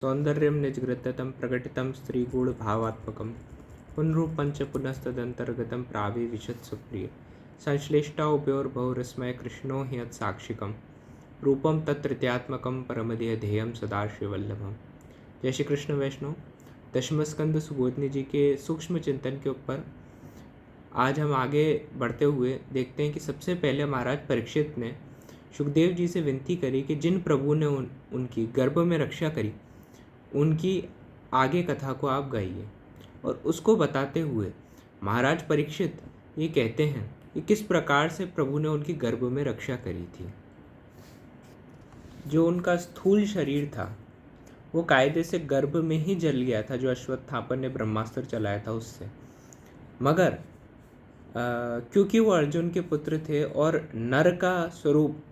सौंदर्यं निजगृहीतं प्रकटितं स्त्रीगुणभावात्मकं पुनरुपञ्च पुनस्तदन्तर्गतं प्राविविशत् सुप्रिय संश्लिष्टावयोर्बहुरस्मय कृष्णो हि यत्साक्षिकं रूपं तत्तृतीयात्मकं परमध्येयं सदाशिववल्लभम। जय श्री कृष्ण वैष्णव। दशम स्कंद सुबोधनी जी के सूक्ष्म चिंतन के ऊपर आज हम आगे बढ़ते हुए देखते हैं कि सबसे पहले महाराज परीक्षित ने सुखदेव जी से विनती करी कि जिन प्रभु ने उनकी गर्भ में रक्षा करी उनकी आगे कथा को आप गाइए। और उसको बताते हुए महाराज परीक्षित ये कहते हैं कि किस प्रकार से प्रभु ने उनकी गर्भ में रक्षा करी थी। जो उनका स्थूल शरीर था वो कायदे से गर्भ में ही जल गया था, जो अश्वत्थामा ने ब्रह्मास्त्र चलाया था उससे। मगर क्योंकि वो अर्जुन के पुत्र थे और नर का स्वरूप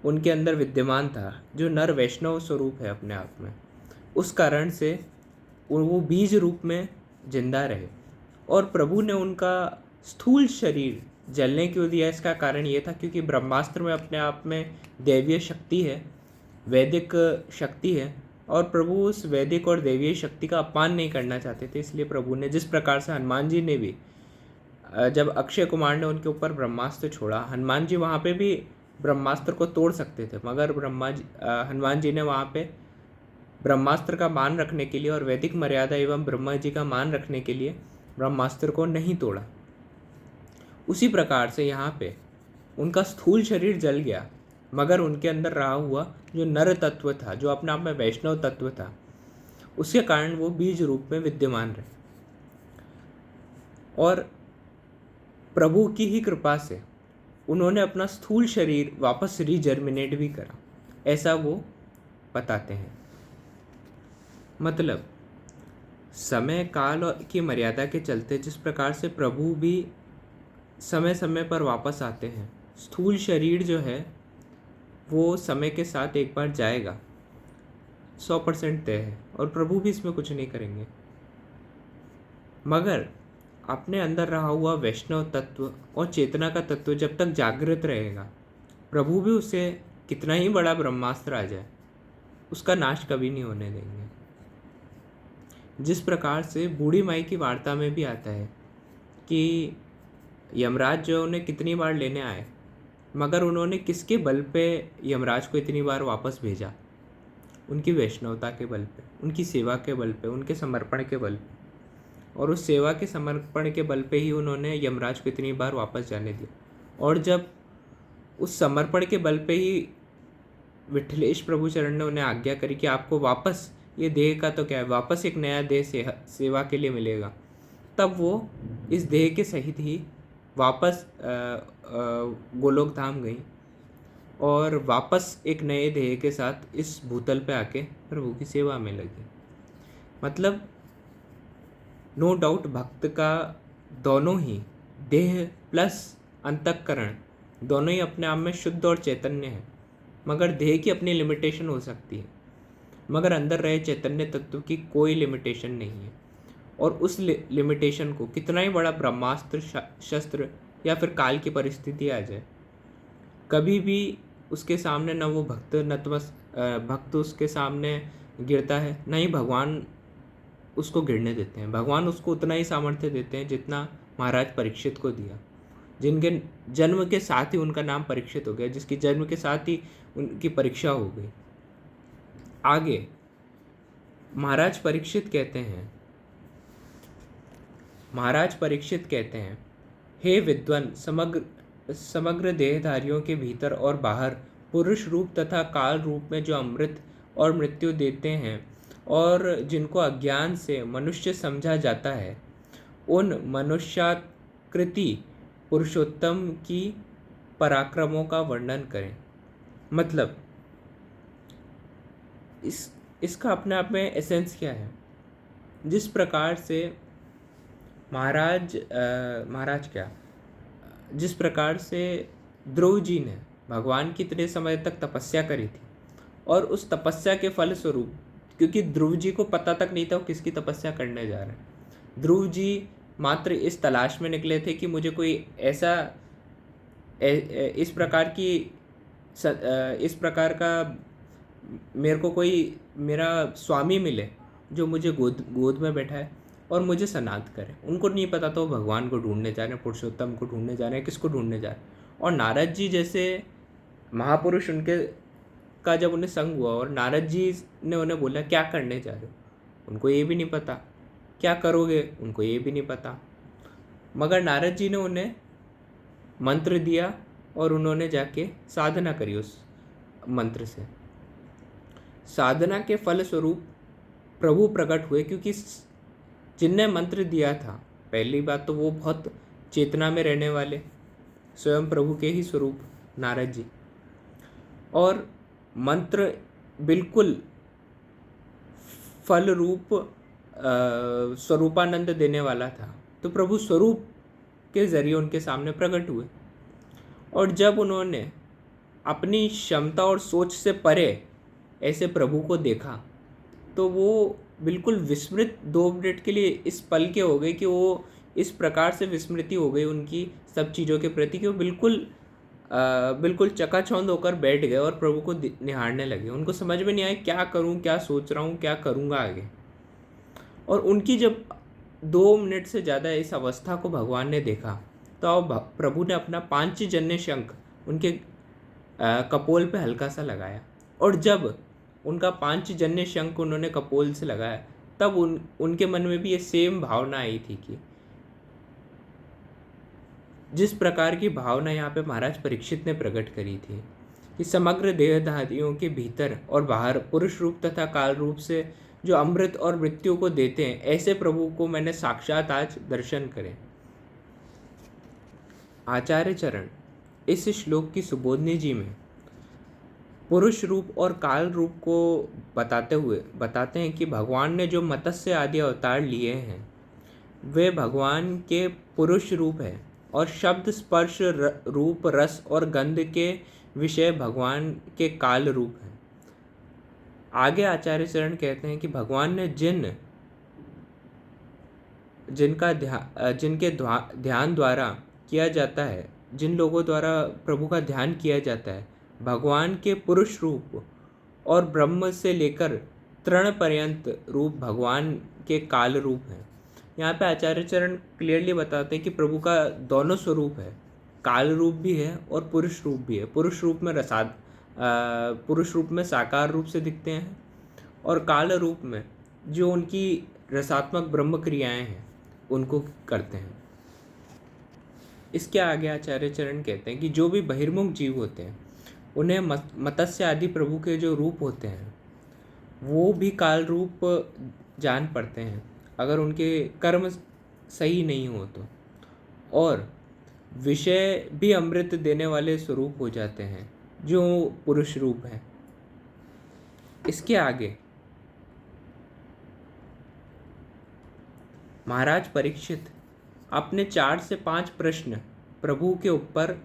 उनके अंदर विद्यमान था, जो नर वैष्णव स्वरूप है अपने आप में, उस कारण से वो बीज रूप में जिंदा रहे। और प्रभु ने उनका स्थूल शरीर जलने क्यों दिया, इसका कारण ये था क्योंकि ब्रह्मास्त्र में अपने आप में दैवीय शक्ति है, वैदिक शक्ति है, और प्रभु उस वैदिक और दैवीय शक्ति का अपमान नहीं करना चाहते थे। इसलिए प्रभु ने, जिस प्रकार से हनुमान जी ने भी, जब अक्षय कुमार ने उनके ऊपर ब्रह्मास्त्र छोड़ा, हनुमान जी वहाँ पे भी ब्रह्मास्त्र को तोड़ सकते थे, मगर हनुमान जी ने वहाँ पे ब्रह्मास्त्र का मान रखने के लिए और वैदिक मर्यादा एवं ब्रह्मा जी का मान रखने के लिए ब्रह्मास्त्र को नहीं तोड़ा। उसी प्रकार से यहाँ पे उनका स्थूल शरीर जल गया, मगर उनके अंदर रहा हुआ जो नर तत्व था, जो अपने आप में वैष्णव तत्व था, उसके कारण वो बीज रूप में विद्यमान रहे। और प्रभु की ही कृपा से उन्होंने अपना स्थूल शरीर वापस रीजर्मिनेट भी करा, ऐसा वो बताते हैं। मतलब समय काल की मर्यादा के चलते जिस प्रकार से प्रभु भी समय समय पर वापस आते हैं, स्थूल शरीर जो है वो समय के साथ एक बार जाएगा, 100% तय है, और प्रभु भी इसमें कुछ नहीं करेंगे। मगर अपने अंदर रहा हुआ वैष्णव तत्व और चेतना का तत्व जब तक जागृत रहेगा, प्रभु भी उसे कितना ही बड़ा ब्रह्मास्त्र आ जाए उसका नाश कभी नहीं होने देंगे। जिस प्रकार से बूढ़ी माई की वार्ता में भी आता है कि यमराज जो उन्हें कितनी बार लेने आए, मगर उन्होंने किसके बल पे यमराज को इतनी बार वापस भेजा? उनकी वैष्णवता के बल पे, उनकी सेवा के बल पे, उनके समर्पण के बल पे। और उस सेवा के समर्पण के बल पे ही उन्होंने यमराज को इतनी बार वापस जाने दिया। और जब उस समर्पण के बल पे ही विठलेश प्रभु चरण ने उन्हें आज्ञा करी कि आपको वापस, ये देह का तो क्या है, वापस एक नया देह सेवा के लिए मिलेगा, तब वो इस देह के सहित ही वापस गोलोक धाम गई और वापस एक नए देह के साथ इस भूतल पे आके प्रभु की सेवा में लगी। मतलब नो डाउट भक्त का दोनों ही देह प्लस अंतःकरण दोनों ही अपने आप में शुद्ध और चैतन्य है, मगर देह की अपनी लिमिटेशन हो सकती है, मगर अंदर रहे चैतन्य तत्व की कोई लिमिटेशन नहीं है। और उस लिमिटेशन को कितना ही बड़ा ब्रह्मास्त्र, शस्त्र या फिर काल की परिस्थिति आ जाए, कभी भी उसके सामने न वो भक्त उसके सामने गिरता है, न ही भगवान उसको गिरने देते हैं। भगवान उसको उतना ही सामर्थ्य देते हैं जितना महाराज परीक्षित को दिया, जिनके जन्म के साथ ही उनका नाम परीक्षित हो गया, जिसकी जन्म के साथ ही उनकी परीक्षा हो गई। आगे महाराज परीक्षित कहते हैं, हे विद्वान, समग्र देहधारियों के भीतर और बाहर पुरुष रूप तथा काल रूप में जो अमृत और मृत्यु देते हैं और जिनको अज्ञान से मनुष्य समझा जाता है, उन मनुष्याकृति पुरुषोत्तम की पराक्रमों का वर्णन करें। मतलब इसका अपने आप में एसेंस क्या है? जिस प्रकार से जिस प्रकार से ध्रुव जी ने भगवान की इतने समय तक तपस्या करी थी, और उस तपस्या के फल स्वरूप, क्योंकि ध्रुव जी को पता तक नहीं था वो किसकी तपस्या करने जा रहे हैं, ध्रुव जी मात्र इस तलाश में निकले थे कि मुझे कोई ऐसा इस प्रकार का मेरे को कोई मेरा स्वामी मिले जो मुझे गोद गोद में बैठाए और मुझे सनात करे। उनको नहीं पता तो वो भगवान को ढूंढने जा रहे हैं, पुरुषोत्तम को ढूंढने जा रहे हैं, किसको ढूंढने जा रहे हैं। और नारद जी जैसे महापुरुष उनके का जब उन्हें संग हुआ और नारद जी ने उन्हें बोला क्या करने जा रहे हो, उनको ये भी नहीं पता। क्या करोगे, उनको ये भी नहीं पता। मगर नारद जी ने उन्हें मंत्र दिया और उन्होंने जाके साधना करी उस मंत्र से। साधना के फल स्वरूप प्रभु प्रकट हुए, क्योंकि जिनने मंत्र दिया था, पहली बात तो वो बहुत चेतना में रहने वाले स्वयं प्रभु के ही स्वरूप नारद जी, और मंत्र बिल्कुल फल रूप स्वरूपानंद देने वाला था। तो प्रभु स्वरूप के जरिए उनके सामने प्रकट हुए, और जब उन्होंने अपनी क्षमता और सोच से परे ऐसे प्रभु को देखा तो वो बिल्कुल विस्मृत 2 मिनट के लिए इस पल के हो गए कि वो इस प्रकार से विस्मृति हो गई उनकी सब चीज़ों के प्रति कि वो बिल्कुल चकाचौंध होकर बैठ गए और प्रभु को निहारने लगे। उनको समझ में नहीं आया क्या करूं, क्या सोच रहा हूं, क्या करूंगा आगे। और उनकी जब 2 मिनट से ज़्यादा इस अवस्था को भगवान ने देखा तो प्रभु ने अपना पांचजन्य शंख उनके कपोल पे हल्का सा लगाया, और जब उनका पांचजन्य शंख उन्होंने कपोल से लगाया तब उनके मन में भी ये सेम भावना आई थी कि जिस प्रकार की भावना यहाँ पे महाराज परीक्षित ने प्रकट करी थी कि समग्र देहधारियों के भीतर और बाहर पुरुष रूप तथा काल रूप से जो अमृत और मृत्यु को देते हैं, ऐसे प्रभु को मैंने साक्षात आज दर्शन करे। आचार्य चरण इस श्लोक की सुबोधनी जी में पुरुष रूप और काल रूप को बताते हुए बताते हैं कि भगवान ने जो मत्स्य आदि अवतार लिए हैं वे भगवान के पुरुष रूप है, और शब्द स्पर्श रूप रस और गंध के विषय भगवान के काल रूप हैं। आगे आचार्य चरण कहते हैं कि भगवान ने जिनके ध्यान द्वारा किया जाता है, जिन लोगों द्वारा प्रभु का ध्यान किया जाता है, भगवान के पुरुष रूप और ब्रह्म से लेकर तृण पर्यंत रूप भगवान के काल रूप हैं। यहाँ पे आचार्य चरण क्लियरली बताते हैं कि प्रभु का दोनों स्वरूप है, काल रूप भी है और पुरुष रूप भी है। पुरुष रूप में साकार रूप से दिखते हैं, और काल रूप में जो उनकी रसात्मक ब्रह्म क्रियाएं हैं उनको करते हैं। इसके आगे आचार्य चरण कहते हैं कि जो भी बहिर्मुख जीव होते हैं उन्हें मत्स्य आदि प्रभु के जो रूप होते हैं वो भी काल रूप जान पड़ते हैं अगर उनके कर्म सही नहीं हो तो, और विषय भी अमृत देने वाले स्वरूप हो जाते हैं जो पुरुष रूप है। इसके आगे महाराज परीक्षित अपने 4 से 5 प्रश्न प्रभु के ऊपर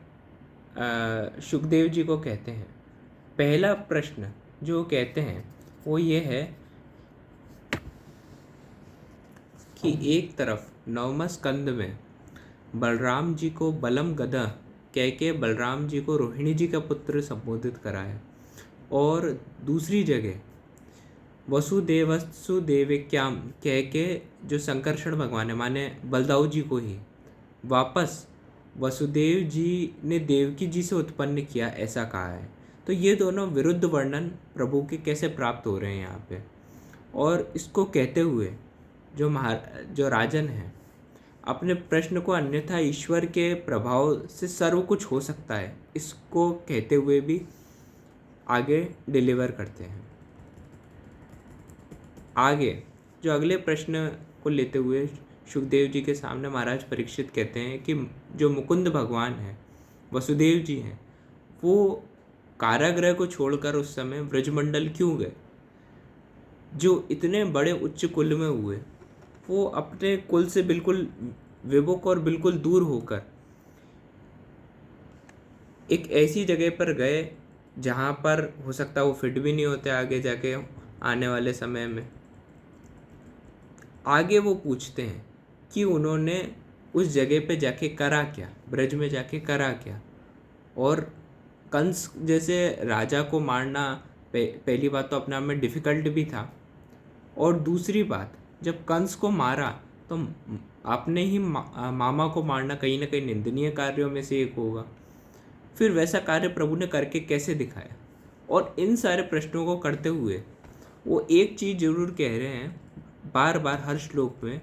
सुखदेव जी को कहते हैं। पहला प्रश्न जो कहते हैं वो ये है कि एक तरफ 9वें स्कंद में बलराम जी को बलम गदा कह के बलराम जी को रोहिणी जी का पुत्र संबोधित करा है, और दूसरी जगह वसुदेवस्तु देविक्याम कह के जो संकर्षण भगवान है माने बलदाऊ जी को ही वापस वसुदेव जी ने देवकी जी से उत्पन्न किया ऐसा कहा है। तो ये दोनों विरुद्ध वर्णन प्रभु के कैसे प्राप्त हो रहे हैं यहाँ पे, और इसको कहते हुए जो राजन है अपने प्रश्न को अन्यथा ईश्वर के प्रभाव से सर्व कुछ हो सकता है इसको कहते हुए भी आगे डिलीवर करते हैं। आगे जो अगले प्रश्न को लेते हुए सुखदेव जी के सामने महाराज परीक्षित कहते हैं कि जो मुकुंद भगवान हैं वसुदेव जी हैं वो कारागृह को छोड़कर उस समय ब्रजमंडल क्यों गए। जो इतने बड़े उच्च कुल में हुए वो अपने कुल से बिल्कुल विमुख और बिल्कुल दूर होकर एक ऐसी जगह पर गए जहाँ पर हो सकता है वो फिट भी नहीं होते आगे जाके आने वाले समय में। आगे वो पूछते हैं कि उन्होंने उस जगह पे जाके करा क्या, ब्रज में जाके करा क्या, और कंस जैसे राजा को मारना पहली बात तो अपने आप में डिफ़िकल्ट भी था, और दूसरी बात, जब कंस को मारा तो अपने ही मामा को मारना कहीं ना कहीं निंदनीय कार्यों में से एक होगा। फिर वैसा कार्य प्रभु ने करके कैसे दिखाया? और इन सारे प्रश्नों को करते हुए वो एक चीज़ जरूर कह रहे हैं बार बार हर श्लोक में,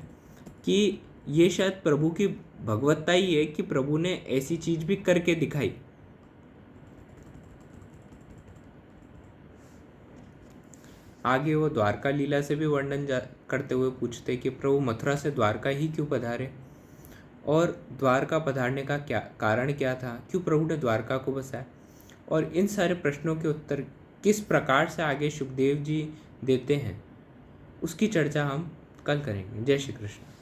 कि ये शायद प्रभु की भगवत्ता ही है कि प्रभु ने ऐसी चीज़ भी करके दिखाई। आगे वो द्वारका लीला से भी वर्णन करते हुए पूछते कि प्रभु मथुरा से द्वारका ही क्यों पधारे, और द्वारका पधारने का क्या कारण क्या था, क्यों प्रभु ने द्वारका को बसाया। और इन सारे प्रश्नों के उत्तर किस प्रकार से आगे सुखदेव जी देते हैं, उसकी चर्चा हम कल करेंगे। जय श्री कृष्ण।